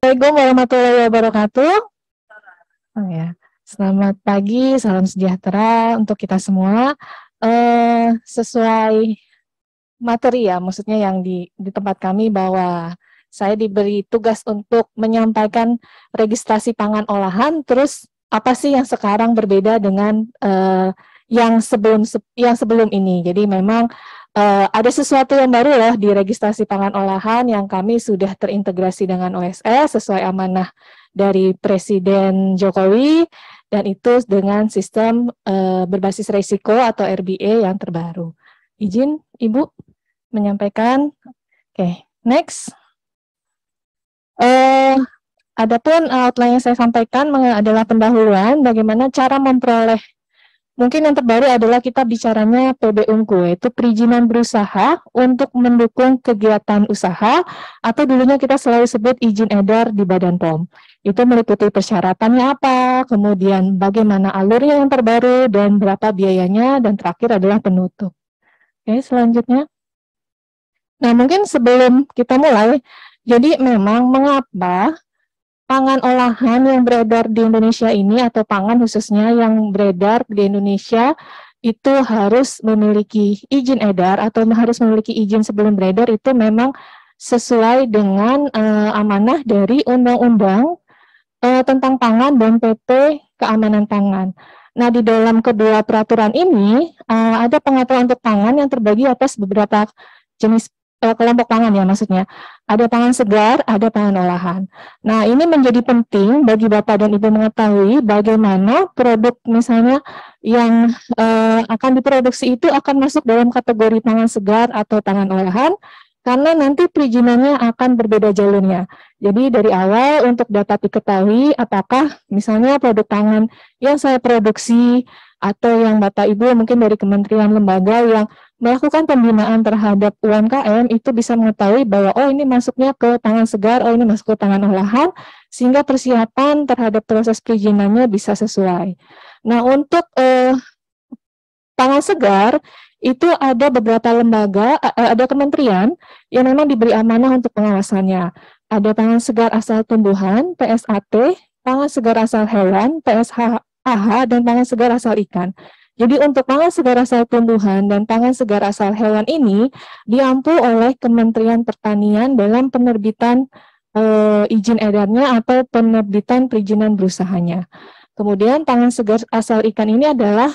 Assalamualaikum warahmatullahi wabarakatuh. Oh ya, selamat pagi, salam sejahtera untuk kita semua. Sesuai materi ya, maksudnya yang di tempat kami bahwa saya diberi tugas untuk menyampaikan registrasi pangan olahan. Terus apa sih yang sekarang berbeda dengan yang sebelum ini? Jadi memang ada sesuatu yang baru loh di registrasi pangan olahan yang kami sudah terintegrasi dengan OSS sesuai amanah dari Presiden Jokowi, dan itu dengan sistem berbasis risiko atau RBA yang terbaru. Izin Ibu menyampaikan. Oke, next. Adapun outline yang saya sampaikan adalah pendahuluan bagaimana cara memperoleh. Mungkin yang terbaru adalah kita bicaranya PB-UNKU, yaitu perizinan berusaha untuk mendukung kegiatan usaha, atau dulunya kita selalu sebut izin edar di Badan POM. Itu meliputi persyaratannya apa, kemudian bagaimana alurnya yang terbaru, dan berapa biayanya, dan terakhir adalah penutup. Oke, selanjutnya. Nah, mungkin sebelum kita mulai, jadi memang mengapa pangan olahan yang beredar di Indonesia ini, atau pangan khususnya yang beredar di Indonesia, itu harus memiliki izin edar atau harus memiliki izin sebelum beredar, itu memang sesuai dengan amanah dari Undang-Undang tentang Pangan dan PT Keamanan Pangan. Nah, di dalam kedua peraturan ini ada pengaturan untuk pangan yang terbagi atas beberapa jenis kelompok pangan ya, maksudnya. Ada pangan segar, ada pangan olahan. Nah, ini menjadi penting bagi Bapak dan Ibu mengetahui bagaimana produk misalnya yang akan diproduksi itu akan masuk dalam kategori pangan segar atau pangan olahan, karena nanti perizinannya akan berbeda jalurnya. Jadi dari awal untuk dapat diketahui apakah misalnya produk pangan yang saya produksi atau yang Bapak Ibu mungkin dari kementerian lembaga yang melakukan pembinaan terhadap UMKM itu bisa mengetahui bahwa oh ini masuknya ke pangan segar, oh ini masuk ke pangan olahan, sehingga persiapan terhadap proses perizinannya bisa sesuai. Nah, untuk pangan segar itu ada beberapa lembaga, ada kementerian yang memang diberi amanah untuk pengawasannya. Ada pangan segar asal tumbuhan, PSAT, pangan segar asal hewan, PSHAH, dan pangan segar asal ikan. Jadi untuk pangan segar asal tumbuhan dan pangan segar asal hewan ini diampu oleh Kementerian Pertanian dalam penerbitan izin edarnya atau penerbitan perizinan berusahanya. Kemudian pangan segar asal ikan ini adalah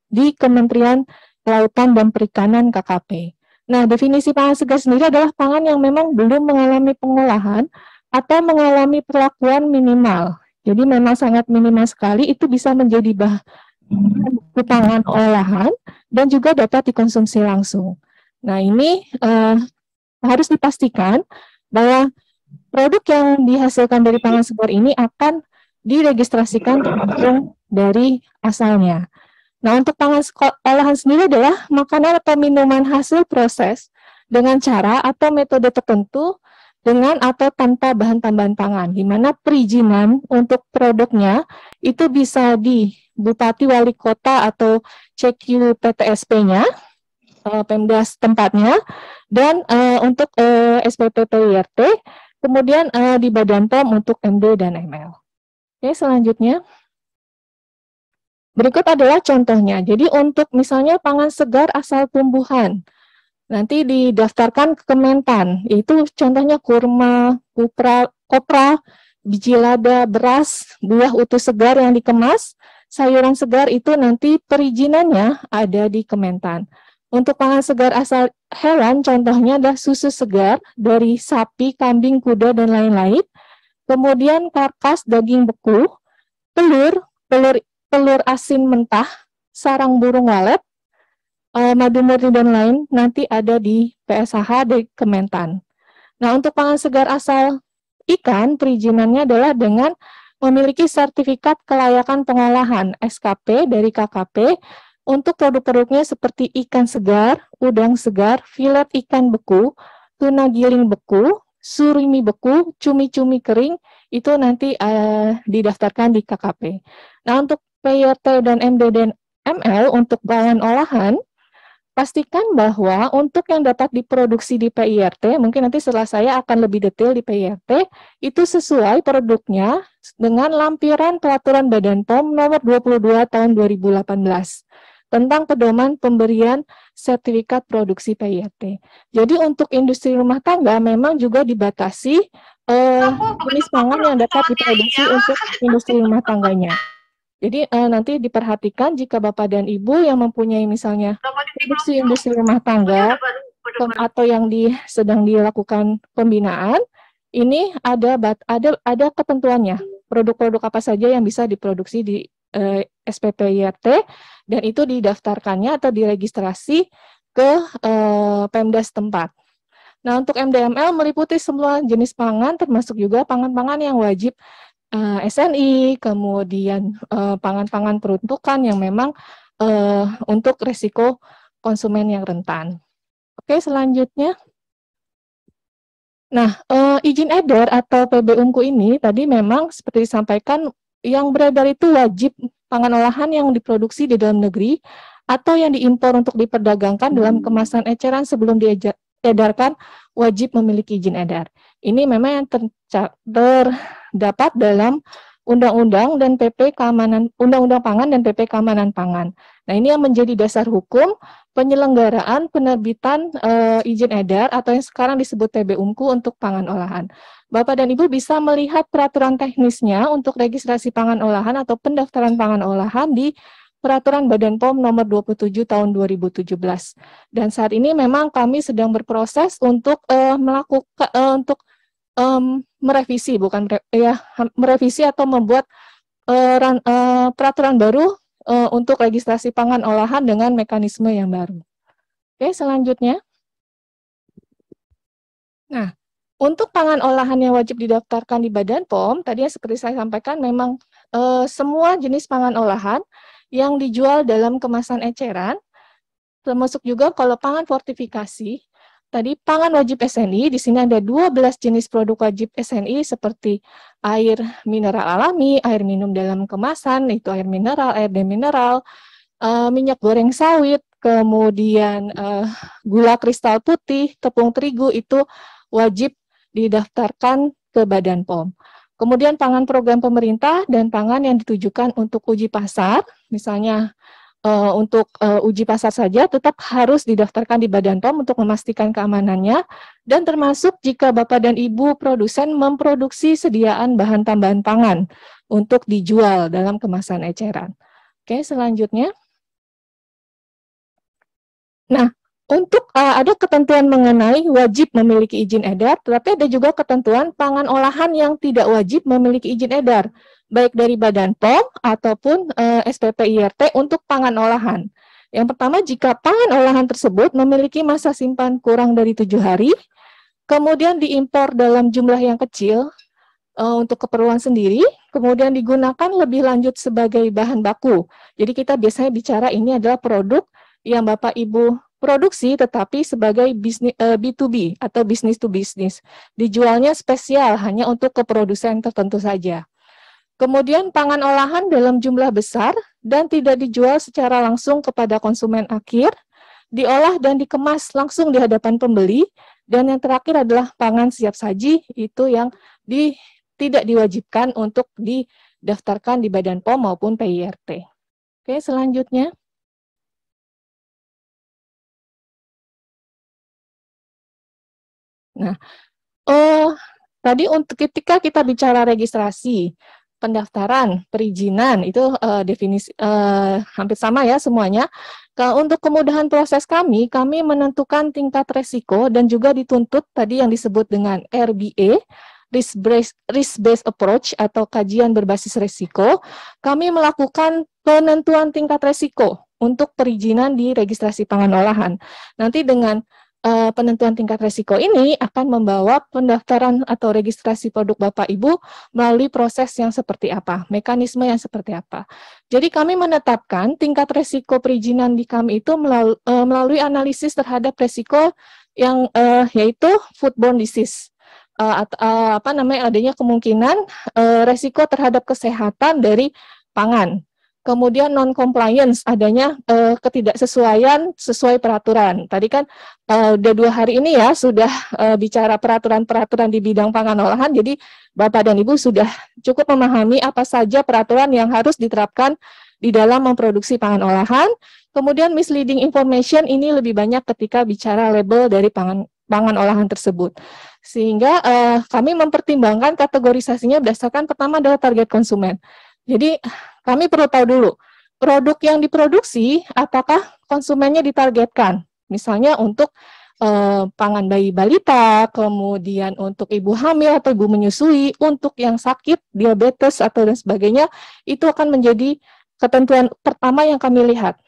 di Kementerian Kelautan dan Perikanan KKP. Nah, definisi pangan segar sendiri adalah pangan yang memang belum mengalami pengolahan atau mengalami perlakuan minimal. Jadi memang sangat minimal sekali, itu bisa menjadi pangan olahan dan juga dapat dikonsumsi langsung. Nah, ini harus dipastikan bahwa produk yang dihasilkan dari pangan segar ini akan diregistrasikan tergantung dari asalnya. Nah, untuk pangan olahan sendiri adalah makanan atau minuman hasil proses dengan cara atau metode tertentu dengan atau tanpa bahan tambahan pangan, di mana perizinan untuk produknya itu bisa di Bupati Wali Kota atau CQ PTSP-nya, Pemda tempatnya, dan untuk SPP PYRT, kemudian di Badan POM untuk MD dan ML. Oke, selanjutnya. Berikut adalah contohnya. Jadi untuk misalnya pangan segar asal tumbuhan, nanti didaftarkan ke Kementan. Itu contohnya kurma, kopra, biji lada, beras, buah utuh segar yang dikemas, sayuran segar itu nanti perizinannya ada di Kementan. Untuk pangan segar asal hewan, contohnya adalah susu segar dari sapi, kambing, kuda, dan lain-lain. Kemudian karkas daging beku, telur asin mentah, sarang burung walet, madu murni dan lain nanti ada di PSHH di Kementan. Nah, untuk pangan segar asal ikan, perizinannya adalah dengan memiliki sertifikat kelayakan pengolahan SKP dari KKP untuk produk-produknya seperti ikan segar, udang segar, filet ikan beku, tuna giling beku, surimi beku, cumi-cumi kering, itu nanti didaftarkan di KKP. Nah, untuk PYRT dan MD dan ML untuk bahan olahan, pastikan bahwa untuk yang dapat diproduksi di PIRT, mungkin nanti setelah saya akan lebih detail di PIRT, itu sesuai produknya dengan lampiran Peraturan Badan POM nomor 22 tahun 2018 tentang pedoman pemberian sertifikat produksi PIRT. Jadi untuk industri rumah tangga memang juga dibatasi jenis pangan yang dapat diproduksi untuk industri rumah tangganya. Jadi nanti diperhatikan jika Bapak dan Ibu yang mempunyai misalnya produksi industri rumah tangga atau yang sedang dilakukan pembinaan, ini ada ketentuannya. Produk-produk apa saja yang bisa diproduksi di SPPIRT dan itu didaftarkannya atau diregistrasi ke Pemda setempat. Nah, untuk MDML meliputi semua jenis pangan termasuk juga pangan-pangan yang wajib SNI, kemudian pangan-pangan peruntukan yang memang untuk risiko konsumen yang rentan. Oke, selanjutnya. Nah, izin edar atau PB Unku ini tadi memang seperti disampaikan yang beredar itu wajib pangan olahan yang diproduksi di dalam negeri atau yang diimpor untuk diperdagangkan dalam kemasan eceran sebelum diedarkan wajib memiliki izin edar. Ini memang yang terdapat dalam Undang-Undang dan PP Keamanan Undang-Undang Pangan dan PP Keamanan Pangan. Nah, ini yang menjadi dasar hukum penyelenggaraan penerbitan izin edar atau yang sekarang disebut TB Unku untuk pangan olahan. Bapak dan Ibu bisa melihat peraturan teknisnya untuk registrasi pangan olahan atau pendaftaran pangan olahan di Peraturan Badan POM nomor 27 tahun 2017. Dan saat ini memang kami sedang berproses untuk merevisi, merevisi atau membuat peraturan baru untuk registrasi pangan olahan dengan mekanisme yang baru. Oke, selanjutnya. Nah, untuk pangan olahan yang wajib didaftarkan di Badan POM, tadi seperti saya sampaikan memang semua jenis pangan olahan yang dijual dalam kemasan eceran, termasuk juga kalau pangan fortifikasi, tadi pangan wajib SNI, di sini ada 12 jenis produk wajib SNI seperti air mineral alami, air minum dalam kemasan, itu air mineral, air demineral, minyak goreng sawit, kemudian gula kristal putih, tepung terigu, itu wajib didaftarkan ke Badan POM. Kemudian pangan program pemerintah dan pangan yang ditujukan untuk uji pasar, misalnya untuk uji pasar saja tetap harus didaftarkan di Badan POM untuk memastikan keamanannya, dan termasuk jika Bapak dan Ibu produsen memproduksi sediaan bahan tambahan pangan untuk dijual dalam kemasan eceran. Oke, selanjutnya. Nah, untuk ada ketentuan mengenai wajib memiliki izin edar, tetapi ada juga ketentuan pangan olahan yang tidak wajib memiliki izin edar, baik dari Badan POM ataupun SPPIRT untuk pangan olahan. Yang pertama, jika pangan olahan tersebut memiliki masa simpan kurang dari 7 hari, kemudian diimpor dalam jumlah yang kecil untuk keperluan sendiri, kemudian digunakan lebih lanjut sebagai bahan baku. Jadi kita biasanya bicara ini adalah produk yang Bapak Ibu produksi tetapi sebagai bisnis B2B atau business to business. Dijualnya spesial hanya untuk ke produsen tertentu saja. Kemudian pangan olahan dalam jumlah besar dan tidak dijual secara langsung kepada konsumen akhir, diolah dan dikemas langsung di hadapan pembeli, dan yang terakhir adalah pangan siap saji, itu yang tidak diwajibkan untuk didaftarkan di Badan POM maupun PIRT. Oke, selanjutnya. Nah, tadi untuk ketika kita bicara registrasi, pendaftaran, perizinan, itu definisi hampir sama ya semuanya. Untuk kemudahan proses kami menentukan tingkat resiko dan juga dituntut tadi yang disebut dengan RBA, Risk-Based Approach atau kajian berbasis resiko. Kami melakukan penentuan tingkat resiko untuk perizinan di registrasi pangan olahan. Nanti dengan penentuan tingkat resiko ini akan membawa pendaftaran atau registrasi produk Bapak Ibu melalui proses yang seperti apa, mekanisme yang seperti apa. Jadi kami menetapkan tingkat resiko perizinan di kami itu melalui analisis terhadap resiko yang yaitu foodborne disease. Adanya kemungkinan resiko terhadap kesehatan dari pangan. Kemudian non-compliance, adanya ketidaksesuaian sesuai peraturan. Tadi kan udah 2 hari ini ya sudah bicara peraturan-peraturan di bidang pangan olahan, jadi Bapak dan Ibu sudah cukup memahami apa saja peraturan yang harus diterapkan di dalam memproduksi pangan olahan. Kemudian misleading information ini lebih banyak ketika bicara label dari pangan olahan tersebut. Sehingga kami mempertimbangkan kategorisasinya berdasarkan pertama adalah target konsumen. Jadi kami perlu tahu dulu, produk yang diproduksi, apakah konsumennya ditargetkan? Misalnya untuk pangan bayi balita, kemudian untuk ibu hamil atau ibu menyusui, untuk yang sakit, diabetes, atau dan sebagainya, itu akan menjadi ketentuan pertama yang kami lihat.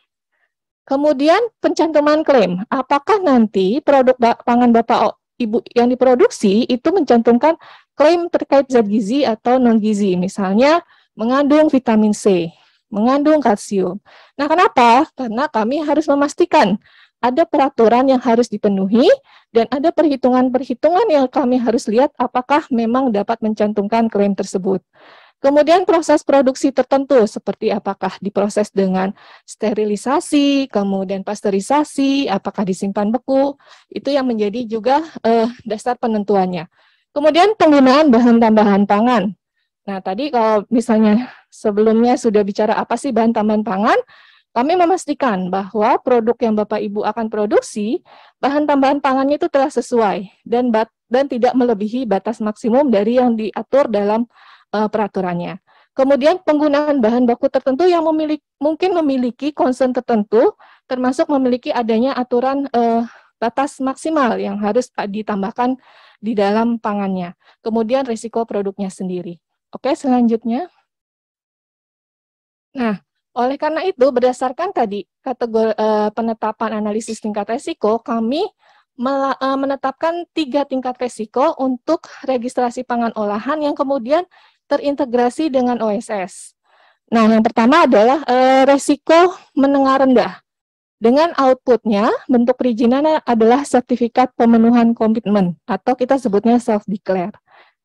Kemudian pencantuman klaim, apakah nanti produk pangan Bapak Ibu yang diproduksi itu mencantumkan klaim terkait zat gizi atau non-gizi, misalnya mengandung vitamin C, mengandung kalsium. Nah, kenapa? Karena kami harus memastikan ada peraturan yang harus dipenuhi dan ada perhitungan-perhitungan yang kami harus lihat apakah memang dapat mencantumkan klaim tersebut. Kemudian proses produksi tertentu seperti apakah diproses dengan sterilisasi, kemudian pasteurisasi, apakah disimpan beku, itu yang menjadi juga dasar penentuannya. Kemudian penggunaan bahan tambahan pangan. Nah, tadi kalau misalnya sebelumnya sudah bicara apa sih bahan tambahan pangan, kami memastikan bahwa produk yang Bapak Ibu akan produksi, bahan tambahan pangannya itu telah sesuai dan tidak melebihi batas maksimum dari yang diatur dalam peraturannya. Kemudian penggunaan bahan baku tertentu yang mungkin memiliki concern tertentu, termasuk memiliki adanya aturan batas maksimal yang harus ditambahkan di dalam pangannya. Kemudian risiko produknya sendiri. Oke, selanjutnya. Nah, oleh karena itu, berdasarkan tadi kategori penetapan analisis tingkat risiko, kami menetapkan 3 tingkat risiko untuk registrasi pangan olahan yang kemudian terintegrasi dengan OSS. Nah, yang pertama adalah resiko menengah rendah. Dengan outputnya, bentuk perizinan adalah sertifikat pemenuhan komitmen, atau kita sebutnya self-declare.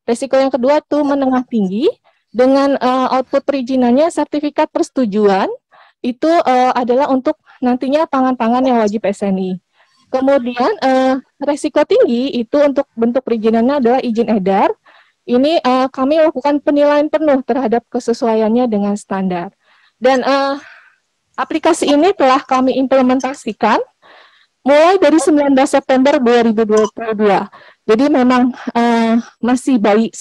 Resiko yang kedua itu menengah tinggi, dengan output perizinannya sertifikat persetujuan, itu adalah untuk nantinya pangan-pangan yang wajib SNI. Kemudian resiko tinggi itu untuk bentuk perizinannya adalah izin edar. Ini kami lakukan penilaian penuh terhadap kesesuaiannya dengan standar. Dan aplikasi ini telah kami implementasikan mulai dari 19 September 2022. Jadi memang masih baik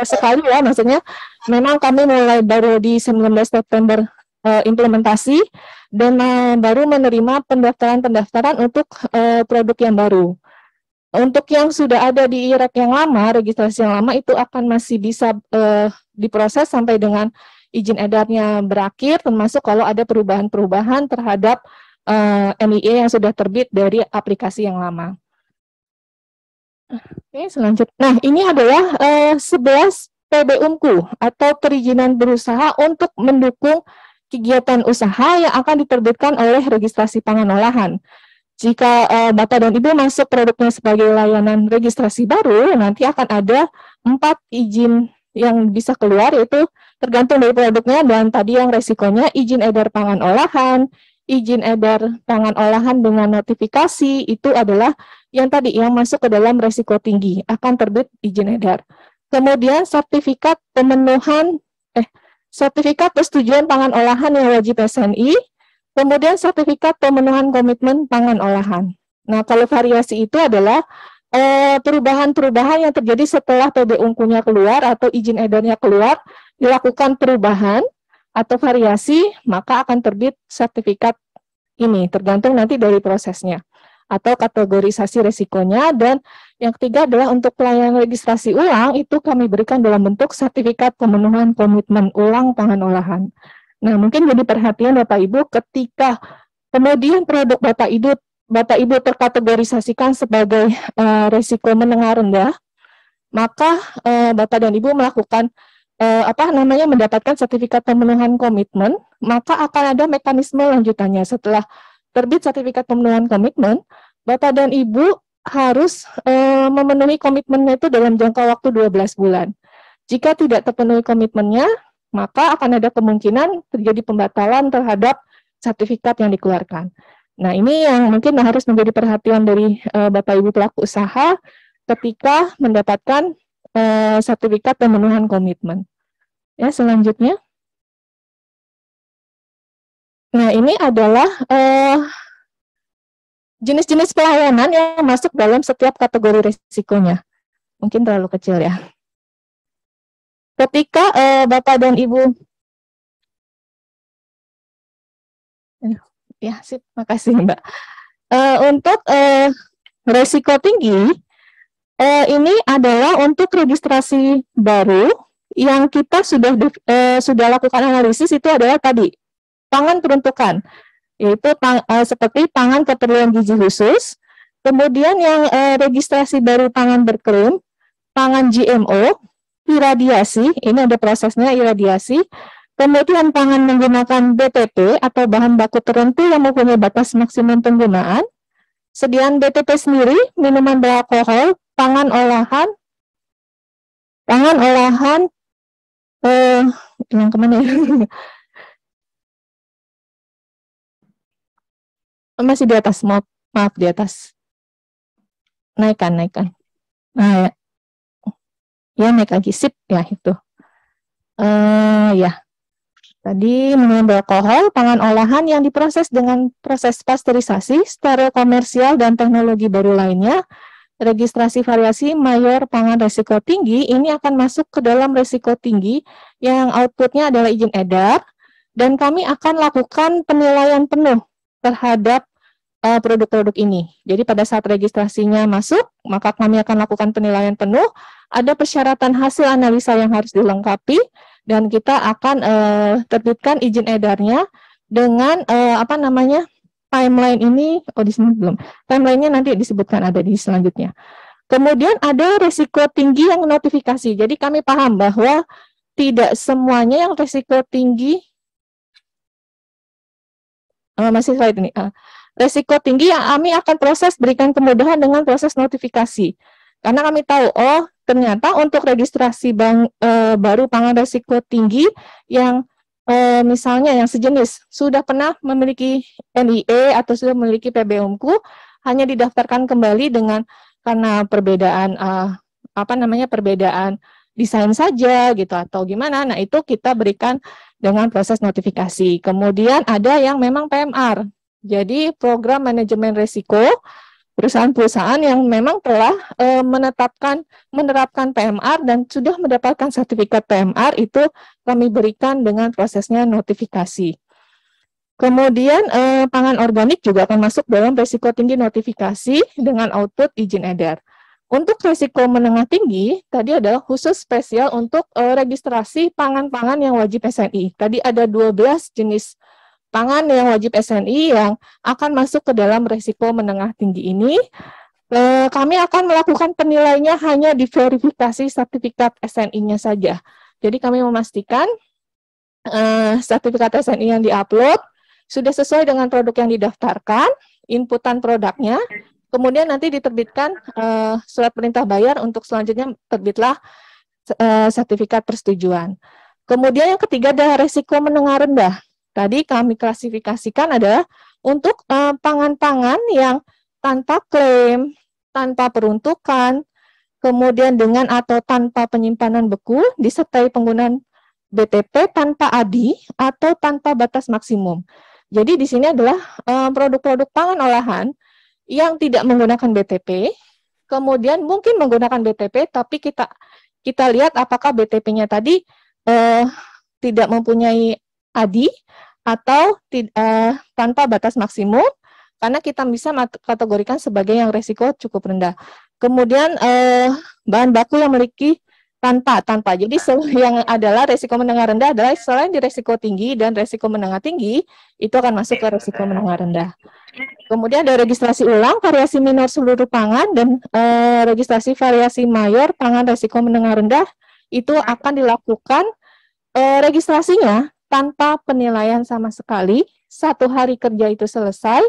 sekali ya, maksudnya memang kami mulai baru di 19 September implementasi dan baru menerima pendaftaran untuk produk yang baru. Untuk yang sudah ada di IREC yang lama, registrasi yang lama itu akan masih bisa diproses sampai dengan izin edarnya berakhir, termasuk kalau ada perubahan-perubahan terhadap NIE yang sudah terbit dari aplikasi yang lama. Oke, selanjutnya. Nah, ini adalah 11 PBUMKU atau perizinan berusaha untuk mendukung kegiatan usaha yang akan diterbitkan oleh registrasi pangan olahan. Jika Bapak dan Ibu masuk produknya sebagai layanan registrasi baru, nanti akan ada 4 izin yang bisa keluar, yaitu tergantung dari produknya, dan tadi yang resikonya izin edar pangan olahan, izin edar pangan olahan dengan notifikasi, itu adalah yang tadi yang masuk ke dalam resiko tinggi, akan terbit izin edar. Kemudian sertifikat persetujuan pangan olahan yang wajib SNI, kemudian sertifikat pemenuhan komitmen pangan olahan. Nah, kalau variasi itu adalah perubahan-perubahan yang terjadi setelah PBUMKU-nya keluar atau izin edarnya keluar, dilakukan perubahan atau variasi, maka akan terbit sertifikat ini, tergantung nanti dari prosesnya atau kategorisasi resikonya. Dan yang ketiga adalah untuk pelayanan registrasi ulang, itu kami berikan dalam bentuk sertifikat pemenuhan komitmen ulang pangan olahan. Nah, mungkin jadi perhatian Bapak Ibu ketika kemudian produk Bapak Ibu terkategorisasikan sebagai resiko menengah rendah, maka Bapak dan Ibu melakukan mendapatkan sertifikat pemenuhan komitmen, maka akan ada mekanisme lanjutannya. Setelah terbit sertifikat pemenuhan komitmen, Bapak dan Ibu harus memenuhi komitmennya itu dalam jangka waktu 12 bulan. Jika tidak terpenuhi komitmennya, maka akan ada kemungkinan terjadi pembatalan terhadap sertifikat yang dikeluarkan. Nah, ini yang mungkin harus menjadi perhatian dari Bapak Ibu pelaku usaha ketika mendapatkan sertifikat pemenuhan komitmen. Ya, selanjutnya. Nah, ini adalah jenis-jenis pelayanan yang masuk dalam setiap kategori risikonya. Mungkin terlalu kecil ya. Ketika Bapak dan Ibu, ya sip, makasih Mbak. Untuk risiko tinggi, ini adalah untuk registrasi baru yang kita sudah lakukan analisis, itu adalah tadi pangan peruntukan, yaitu seperti pangan keperluan gizi khusus, kemudian yang registrasi baru pangan berklaim, pangan GMO, iradiasi, ini ada prosesnya iradiasi, kemudian pangan menggunakan BTP atau bahan baku tertentu yang mempunyai batas maksimum penggunaan, sediaan BTP sendiri, minuman beralkohol, pangan olahan, yang kemana ya? Masih di atas, maaf di atas. Naikkan. Nah, ya naik lagi, sip ya itu. Ya. Tadi minuman beralkohol, pangan olahan yang diproses dengan proses pasteurisasi, steril komersial dan teknologi baru lainnya, registrasi variasi mayor pangan risiko tinggi, ini akan masuk ke dalam risiko tinggi yang outputnya adalah izin edar, dan kami akan lakukan penilaian penuh terhadap produk-produk ini. Jadi pada saat registrasinya masuk, maka kami akan lakukan penilaian penuh, ada persyaratan hasil analisa yang harus dilengkapi, dan kita akan terbitkan izin edarnya dengan timeline ini, di sini belum, timelinenya nanti disebutkan ada di selanjutnya. Kemudian ada risiko tinggi yang notifikasi, jadi kami paham bahwa tidak semuanya yang risiko tinggi, masih slide ini, risiko tinggi yang kami akan proses berikan kemudahan dengan proses notifikasi. Karena kami tahu, oh ternyata untuk registrasi baru pangan risiko tinggi yang misalnya yang sejenis sudah pernah memiliki NIE atau sudah memiliki PBOMKU, hanya didaftarkan kembali karena perbedaan perbedaan desain saja gitu atau gimana. Nah, itu kita berikan dengan proses notifikasi. Kemudian ada yang memang PMR. Jadi program manajemen risiko, perusahaan-perusahaan yang memang telah menerapkan PMR dan sudah mendapatkan sertifikat PMR, itu kami berikan dengan prosesnya notifikasi. Kemudian pangan organik juga akan masuk dalam risiko tinggi notifikasi dengan output izin edar. Untuk risiko menengah tinggi, tadi adalah khusus spesial untuk registrasi pangan-pangan yang wajib SNI. Tadi ada 12 jenis pangan yang wajib SNI yang akan masuk ke dalam risiko menengah tinggi ini. Kami akan melakukan penilaiannya hanya di verifikasi sertifikat SNI-nya saja. Jadi kami memastikan sertifikat SNI yang diupload sudah sesuai dengan produk yang didaftarkan, inputan produknya, kemudian nanti diterbitkan surat perintah bayar untuk selanjutnya terbitlah sertifikat persetujuan. Kemudian yang ketiga adalah risiko menengah rendah. Tadi kami klasifikasikan adalah untuk pangan-pangan yang tanpa klaim, tanpa peruntukan, kemudian dengan atau tanpa penyimpanan beku, disertai penggunaan BTP tanpa ADI atau tanpa batas maksimum. Jadi di sini adalah produk-produk pangan olahan yang tidak menggunakan BTP, kemudian mungkin menggunakan BTP, tapi kita lihat apakah BTP-nya tadi tidak mempunyai ADI atau tanpa batas maksimum, karena kita bisa kategorikan sebagai yang risiko cukup rendah. Kemudian bahan baku yang memiliki tanpa. Jadi yang adalah risiko menengah rendah adalah selain di risiko tinggi dan risiko menengah tinggi, itu akan masuk ke risiko menengah rendah. Kemudian ada registrasi ulang, variasi minor seluruh pangan, dan registrasi variasi mayor pangan risiko menengah rendah, itu akan dilakukan registrasinya tanpa penilaian sama sekali. 1 hari kerja itu selesai,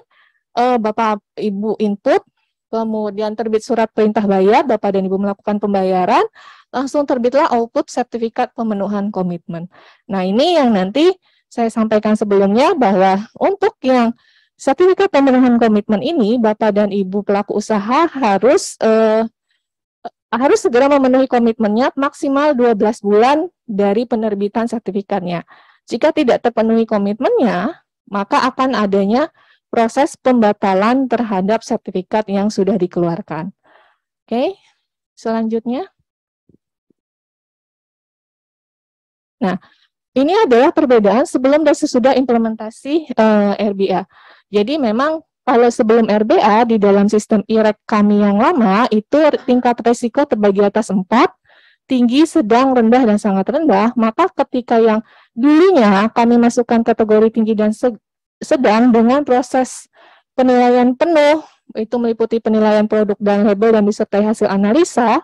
Bapak Ibu input, kemudian terbit surat perintah bayar, Bapak dan Ibu melakukan pembayaran, langsung terbitlah output sertifikat pemenuhan komitmen. Nah, ini yang nanti saya sampaikan sebelumnya bahwa untuk yang sertifikat pemenuhan komitmen ini, Bapak dan Ibu pelaku usaha harus segera memenuhi komitmennya maksimal 12 bulan dari penerbitan sertifikatnya. Jika tidak terpenuhi komitmennya, maka akan adanya proses pembatalan terhadap sertifikat yang sudah dikeluarkan. Oke, selanjutnya. Nah, ini adalah perbedaan sebelum dan sesudah implementasi RBA. Jadi memang kalau sebelum RBA di dalam sistem IREC kami yang lama, itu tingkat resiko terbagi atas 4, tinggi, sedang, rendah, dan sangat rendah. Maka ketika yang dulunya kami masukkan kategori tinggi dan sedang dengan proses penilaian penuh, itu meliputi penilaian produk dan label dan disertai hasil analisa,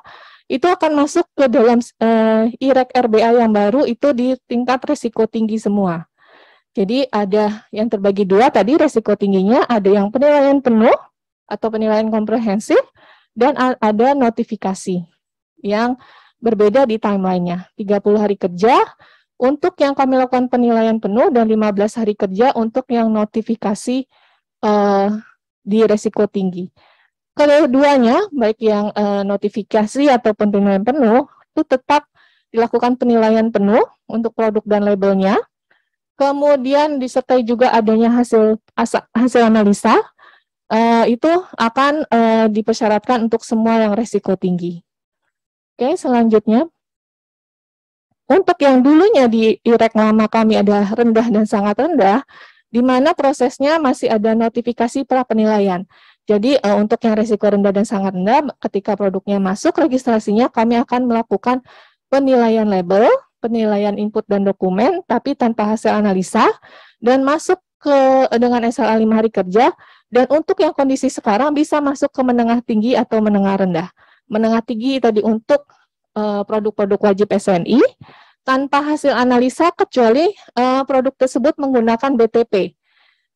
itu akan masuk ke dalam IREC RBA yang baru itu di tingkat risiko tinggi semua. Jadi ada yang terbagi dua tadi risiko tingginya, ada yang penilaian penuh atau penilaian komprehensif, dan ada notifikasi yang berbeda di timeline-nya. 30 hari kerja untuk yang kami lakukan penilaian penuh dan 15 hari kerja untuk yang notifikasi di risiko tinggi. Keduanya, baik yang notifikasi ataupun penilaian penuh, itu tetap dilakukan penilaian penuh untuk produk dan labelnya. Kemudian disertai juga adanya hasil analisa, itu akan dipersyaratkan untuk semua yang risiko tinggi. Oke, selanjutnya. Untuk yang dulunya di IREC lama kami ada rendah dan sangat rendah, di mana prosesnya masih ada notifikasi pra penilaian. Jadi untuk yang risiko rendah dan sangat rendah, ketika produknya masuk registrasinya, kami akan melakukan penilaian label, penilaian input dan dokumen, tapi tanpa hasil analisa, dan masuk dengan SLA 5 hari kerja, dan untuk yang kondisi sekarang bisa masuk ke menengah tinggi atau menengah rendah. Menengah tinggi tadi untuk produk-produk wajib SNI, tanpa hasil analisa kecuali produk tersebut menggunakan BTP.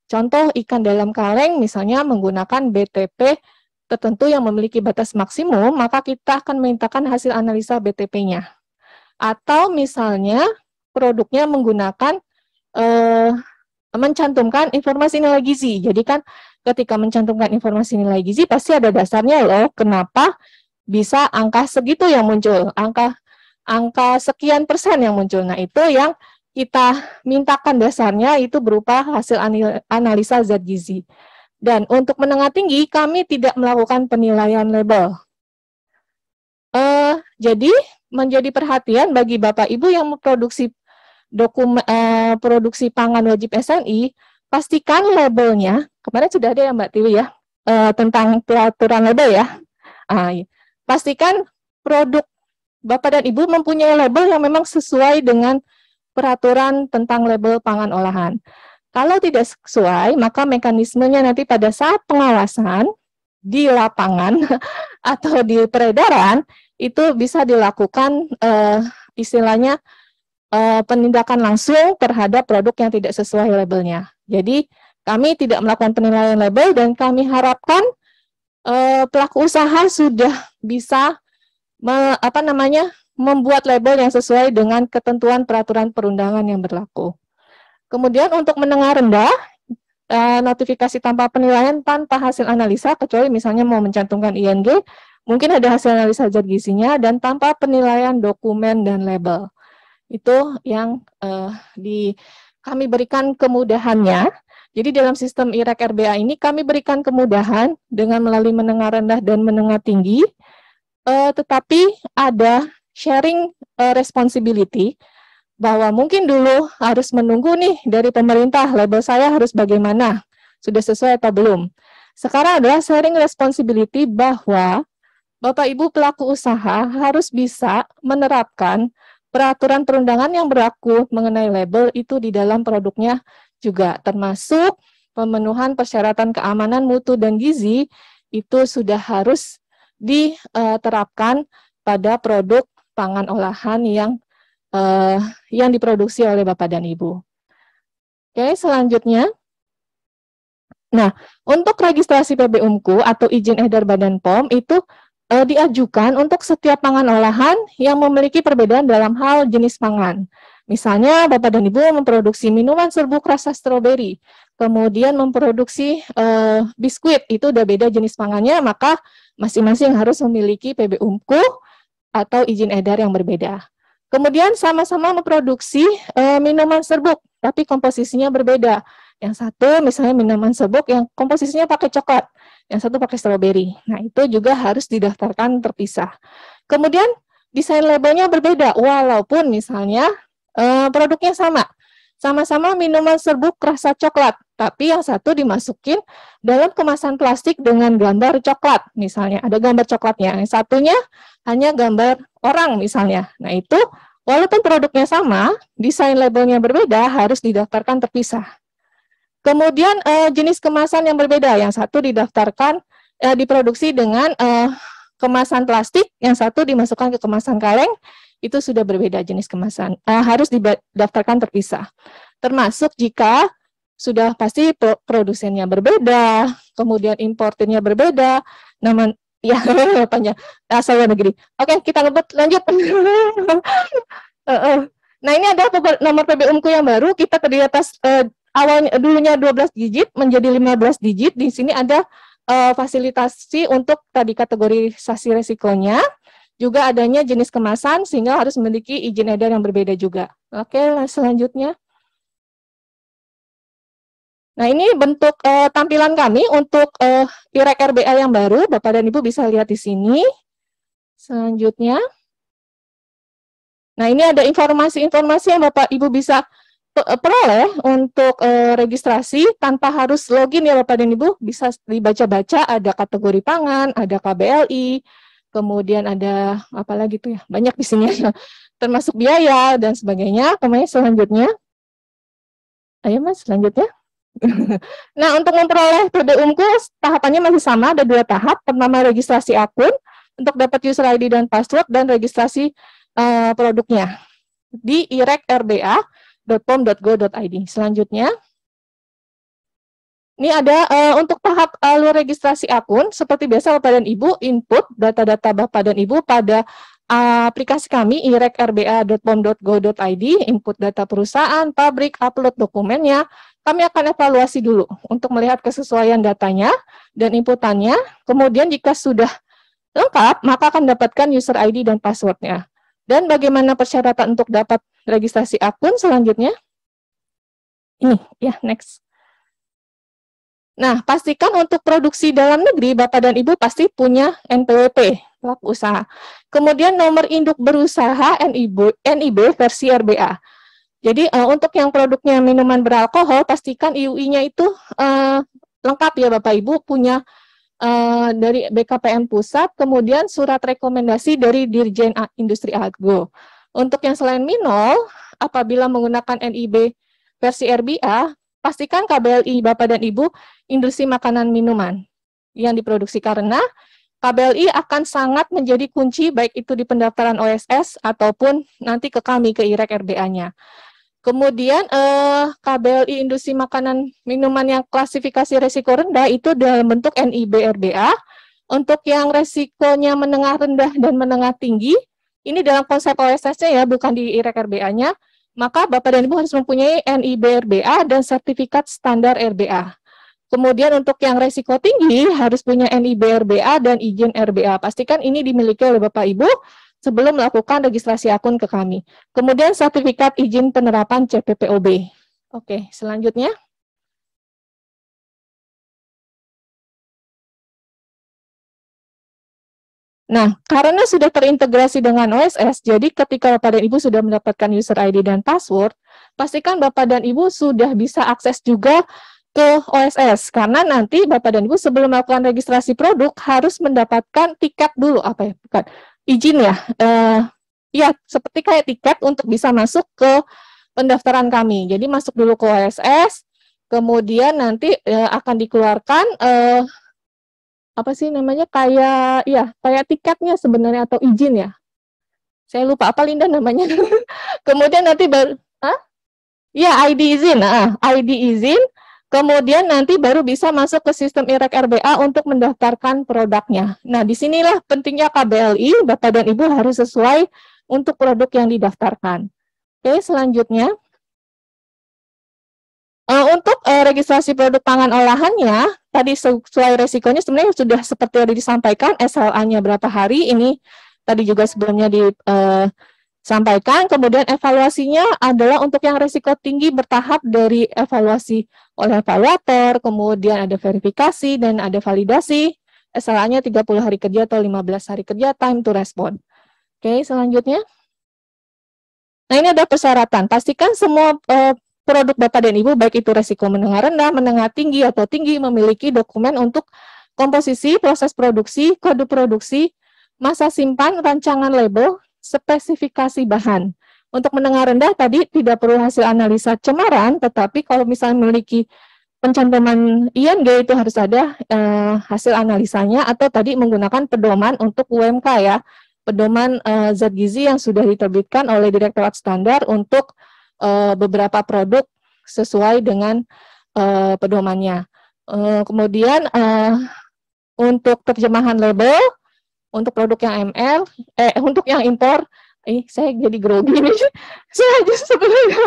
Contoh ikan dalam kaleng misalnya menggunakan BTP tertentu yang memiliki batas maksimum, maka kita akan mintakan hasil analisa BTP-nya. Atau misalnya produknya menggunakan mencantumkan informasi nilai gizi. Jadi kan ketika mencantumkan informasi nilai gizi pasti ada dasarnya loh, kenapa bisa angka segitu yang muncul, angka sekian persen yang muncul. Nah, itu yang kita mintakan dasarnya itu berupa hasil analisa zat gizi. Dan untuk menengah tinggi kami tidak melakukan penilaian label. Jadi menjadi perhatian bagi Bapak Ibu yang memproduksi produksi pangan wajib SNI, pastikan labelnya, kemarin sudah ada ya Mbak Tiwi ya, tentang peraturan label ya. Pastikan produk Bapak dan Ibu mempunyai label yang memang sesuai dengan peraturan tentang label pangan olahan. Kalau tidak sesuai, maka mekanismenya nanti pada saat pengawasan di lapangan atau di peredaran, itu bisa dilakukan istilahnya penindakan langsung terhadap produk yang tidak sesuai labelnya. Jadi kami tidak melakukan penilaian label dan kami harapkan pelaku usaha sudah bisa membuat label yang sesuai dengan ketentuan peraturan perundangan yang berlaku. Kemudian untuk menengah rendah, notifikasi tanpa penilaian tanpa hasil analisa, kecuali misalnya mau mencantumkan ING, mungkin ada hasil analisa zat gizinya, dan tanpa penilaian dokumen dan label. Itu yang kami berikan kemudahannya. Jadi dalam sistem IREC RBA ini kami berikan kemudahan dengan melalui menengah rendah dan menengah tinggi, tetapi ada sharing responsibility, bahwa mungkin dulu harus menunggu nih dari pemerintah, label saya harus bagaimana, sudah sesuai atau belum. Sekarang adalah sharing responsibility bahwa Bapak Ibu pelaku usaha harus bisa menerapkan peraturan perundangan yang berlaku mengenai label itu di dalam produknya juga, termasuk pemenuhan persyaratan keamanan mutu dan gizi itu sudah harus diterapkan pada produk pangan olahan yang diproduksi oleh Bapak dan Ibu. Oke, selanjutnya. Nah, untuk registrasi PBUMKU atau izin edar Badan POM itu diajukan untuk setiap pangan olahan yang memiliki perbedaan dalam hal jenis pangan. Misalnya, Bapak dan Ibu memproduksi minuman serbuk rasa stroberi, kemudian memproduksi biskuit, itu udah beda jenis pangannya, maka masing-masing harus memiliki PBUMKU atau izin edar yang berbeda. Kemudian sama-sama memproduksi minuman serbuk, tapi komposisinya berbeda. Yang satu misalnya minuman serbuk yang komposisinya pakai coklat, yang satu pakai stroberi. Nah, itu juga harus didaftarkan terpisah. Kemudian desain labelnya berbeda, walaupun misalnya produknya sama. Sama-sama minuman serbuk rasa coklat, tapi yang satu dimasukin dalam kemasan plastik dengan gambar coklat, misalnya ada gambar coklatnya. Yang satunya hanya gambar orang misalnya. Nah, itu walaupun produknya sama, desain labelnya berbeda, harus didaftarkan terpisah. Kemudian jenis kemasan yang berbeda, yang satu didaftarkan diproduksi dengan kemasan plastik, yang satu dimasukkan ke kemasan kaleng, itu sudah berbeda jenis kemasan, harus didaftarkan terpisah. Termasuk jika sudah pasti produsennya berbeda, kemudian importernya berbeda, nama ya apanya asal negeri. Oke, kita lanjut. Nah, ini ada nomor PBUMKU yang baru, kita terdiri atas awalnya dulunya 12 digit menjadi 15 digit. Di sini ada fasilitasi untuk tadi kategorisasi resikonya, juga adanya jenis kemasan sehingga harus memiliki izin edar yang berbeda juga. Oke, selanjutnya. Nah, ini bentuk tampilan kami untuk IREK RBA yang baru. Bapak dan Ibu bisa lihat di sini. Selanjutnya. Nah, ini ada informasi-informasi yang Bapak Ibu bisa peroleh untuk registrasi tanpa harus login ya Bapak dan Ibu, bisa dibaca-baca, ada kategori pangan, ada KBLI, kemudian ada apa lagi tuh ya, banyak di sini termasuk biaya dan sebagainya. Kemudian selanjutnya, ayo Mas, selanjutnya. Nah, untuk memperoleh PBUMKU tahapannya masih sama, ada 2 tahap. Pertama registrasi akun untuk dapat user ID dan password, dan registrasi produknya di irekRBA.pom.go.id. Selanjutnya, ini ada untuk tahap alur registrasi akun. Seperti biasa Bapak dan Ibu input data-data Bapak dan Ibu pada aplikasi kami irekRBA.pom.go.id, input data perusahaan, pabrik, upload dokumennya. Kami akan evaluasi dulu untuk melihat kesesuaian datanya dan inputannya. Kemudian jika sudah lengkap, maka akan dapatkan user ID dan passwordnya. Dan bagaimana persyaratan untuk dapat registrasi akun selanjutnya? Ini ya, next. Nah, pastikan untuk produksi dalam negeri, Bapak dan Ibu pasti punya NPWP, pelaku usaha. Kemudian nomor induk berusaha NIB versi RBA. Jadi untuk yang produknya minuman beralkohol, pastikan IUI-nya itu lengkap ya Bapak Ibu, punya dari BKPM Pusat, kemudian surat rekomendasi dari Dirjen Industri Agro. Untuk yang selain minol, apabila menggunakan NIB versi RBA, pastikan KBLI Bapak dan Ibu industri makanan minuman yang diproduksi, karena KBLI akan sangat menjadi kunci baik itu di pendaftaran OSS ataupun nanti ke kami, ke IREK RBA-nya. Kemudian KBLI industri makanan minuman yang klasifikasi resiko rendah itu dalam bentuk NIB RBA. Untuk yang resikonya menengah rendah dan menengah tinggi, ini dalam konsep OSS-nya ya, bukan di IREK RBA-nya, maka Bapak dan Ibu harus mempunyai NIB RBA dan sertifikat standar RBA. Kemudian untuk yang resiko tinggi harus punya NIB RBA dan izin RBA. Pastikan ini dimiliki oleh Bapak Ibu sebelum melakukan registrasi akun ke kami. Kemudian sertifikat izin penerapan CPPOB. Oke, selanjutnya. Nah, karena sudah terintegrasi dengan OSS, jadi ketika Bapak dan Ibu sudah mendapatkan user ID dan password, pastikan Bapak dan Ibu sudah bisa akses juga ke OSS, karena nanti Bapak dan Ibu sebelum melakukan registrasi produk harus mendapatkan tiket dulu, apa ya, bukan, izin ya, ya seperti kayak tiket untuk bisa masuk ke pendaftaran kami. Jadi masuk dulu ke OSS, kemudian nanti akan dikeluarkan apa sih namanya, kayak ya kayak tiketnya sebenarnya atau izin ya. Saya lupa apa Linda namanya. Kemudian nanti baru, ya ID izin, ID izin. Kemudian nanti baru bisa masuk ke sistem IREK RBA untuk mendaftarkan produknya. Nah, disinilah pentingnya KBLI, Bapak dan Ibu harus sesuai untuk produk yang didaftarkan. Oke, selanjutnya. Untuk registrasi produk pangan olahannya, tadi sesuai resikonya sebenarnya sudah seperti yang disampaikan, SLA-nya berapa hari, ini tadi juga sebelumnya disampaikan. Kemudian evaluasinya adalah untuk yang resiko tinggi bertahap dari evaluasi oleh evaluator, kemudian ada verifikasi dan ada validasi. SLA-nya 30 hari kerja atau 15 hari kerja, time to respond. Oke, selanjutnya. Nah, ini ada persyaratan. Pastikan semua produk Bapak dan Ibu, baik itu resiko menengah rendah, menengah tinggi, atau tinggi, memiliki dokumen untuk komposisi, proses produksi, kode produksi, masa simpan, rancangan label, spesifikasi bahan. Untuk menengah rendah tadi tidak perlu hasil analisa cemaran, tetapi kalau misalnya memiliki pencantuman ING itu harus ada hasil analisanya, atau tadi menggunakan pedoman untuk UMK ya, pedoman zat gizi yang sudah diterbitkan oleh Direktorat Standar untuk beberapa produk sesuai dengan pedomannya. Kemudian untuk terjemahan label, untuk produk yang ML, untuk yang impor, saya jadi grogi nih. Saya sebenarnya.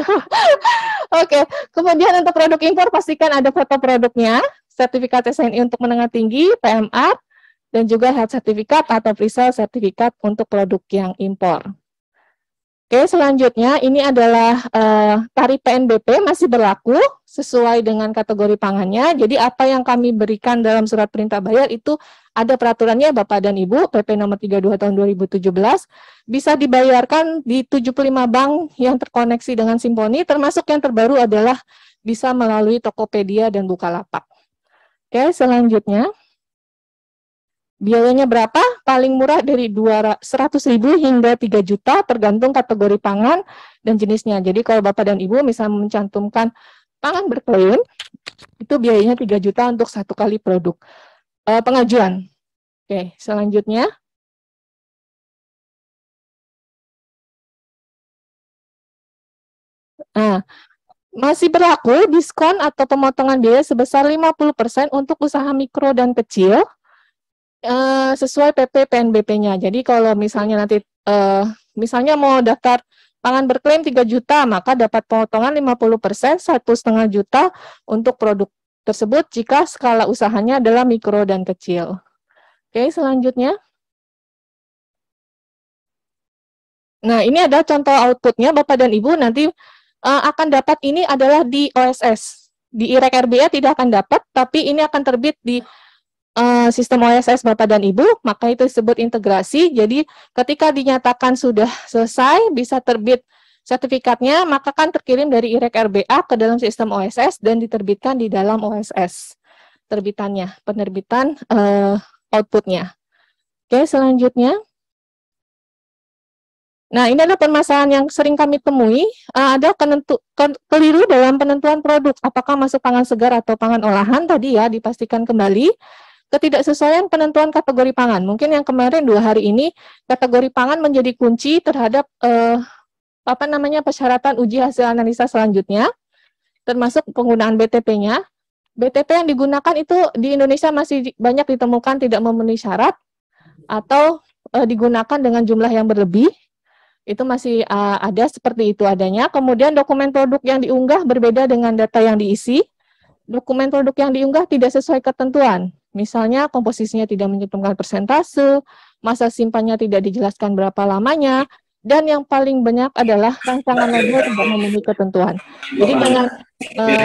Oke, kemudian untuk produk impor pastikan ada foto produknya, sertifikat SNI untuk menengah tinggi, PMR, dan juga health certificate atau presale sertifikat untuk produk yang impor. Oke, selanjutnya ini adalah tarif PNBP masih berlaku sesuai dengan kategori pangannya. Jadi apa yang kami berikan dalam surat perintah bayar itu ada peraturannya Bapak dan Ibu, PP nomor 32 tahun 2017, bisa dibayarkan di 75 bank yang terkoneksi dengan Simponi, termasuk yang terbaru adalah bisa melalui Tokopedia dan Bukalapak. Oke, selanjutnya. Biayanya berapa? Paling murah dari 100.000 hingga 3 juta tergantung kategori pangan dan jenisnya. Jadi kalau Bapak dan Ibu misalnya mencantumkan pangan berklaim, itu biayanya 3 juta untuk satu kali produk pengajuan. Oke, selanjutnya. Nah, masih berlaku diskon atau pemotongan biaya sebesar 50% untuk usaha mikro dan kecil, sesuai PP PNBP-nya. Jadi kalau misalnya nanti misalnya mau daftar pangan berklaim 3 juta, maka dapat pemotongan 50%, 1,5 juta untuk produk tersebut jika skala usahanya adalah mikro dan kecil. Oke, selanjutnya. Nah, ini ada contoh outputnya Bapak dan Ibu nanti akan dapat ini adalah di OSS. Di IREK RBA tidak akan dapat, tapi ini akan terbit di sistem OSS Bapak dan Ibu, maka itu disebut integrasi. Jadi ketika dinyatakan sudah selesai, bisa terbit sertifikatnya, maka kan terkirim dari IREK RBA ke dalam sistem OSS dan diterbitkan di dalam OSS terbitannya, penerbitan outputnya. Oke, selanjutnya. Nah, ini adalah permasalahan yang sering kami temui, ada keliru dalam penentuan produk, apakah masuk pangan segar atau pangan olahan, tadi ya dipastikan kembali. Ketidaksesuaian penentuan kategori pangan. Mungkin yang kemarin 2 hari ini kategori pangan menjadi kunci terhadap persyaratan uji hasil analisa selanjutnya, termasuk penggunaan BTP-nya. BTP yang digunakan itu di Indonesia masih banyak ditemukan tidak memenuhi syarat atau digunakan dengan jumlah yang berlebih. Itu masih ada seperti itu adanya. Kemudian dokumen produk yang diunggah berbeda dengan data yang diisi. Dokumen produk yang diunggah tidak sesuai ketentuan. Misalnya komposisinya tidak mencantumkan persentase, masa simpannya tidak dijelaskan berapa lamanya, dan yang paling banyak adalah rancangan label tidak memenuhi ketentuan. Jadi dengan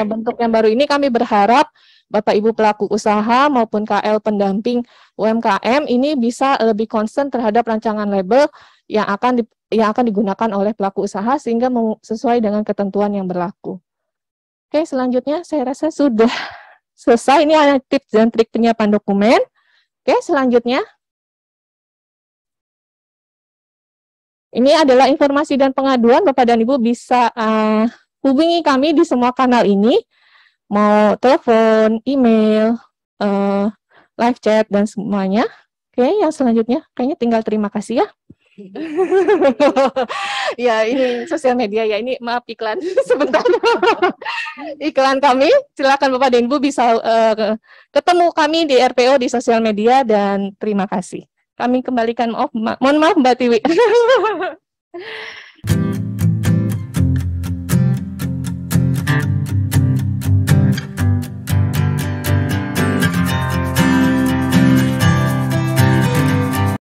bentuk yang baru ini kami berharap Bapak Ibu pelaku usaha maupun KL pendamping UMKM ini bisa lebih concern terhadap rancangan label yang akan digunakan oleh pelaku usaha sehingga sesuai dengan ketentuan yang berlaku. Oke, selanjutnya saya rasa sudah selesai. Ini ada tips dan trik penyiapan dokumen. Oke, selanjutnya. Ini adalah informasi dan pengaduan. Bapak dan Ibu bisa hubungi kami di semua kanal ini. Mau telepon, email, live chat, dan semuanya. Oke, yang selanjutnya. Kayaknya tinggal terima kasih ya. Ya, ini sosial media ya. Ini maaf iklan sebentar. iklan kami. Silakan Bapak dan Ibu bisa ketemu kami di RPO di sosial media, dan terima kasih. Kami kembalikan, mohon maaf Mbak Tiwi.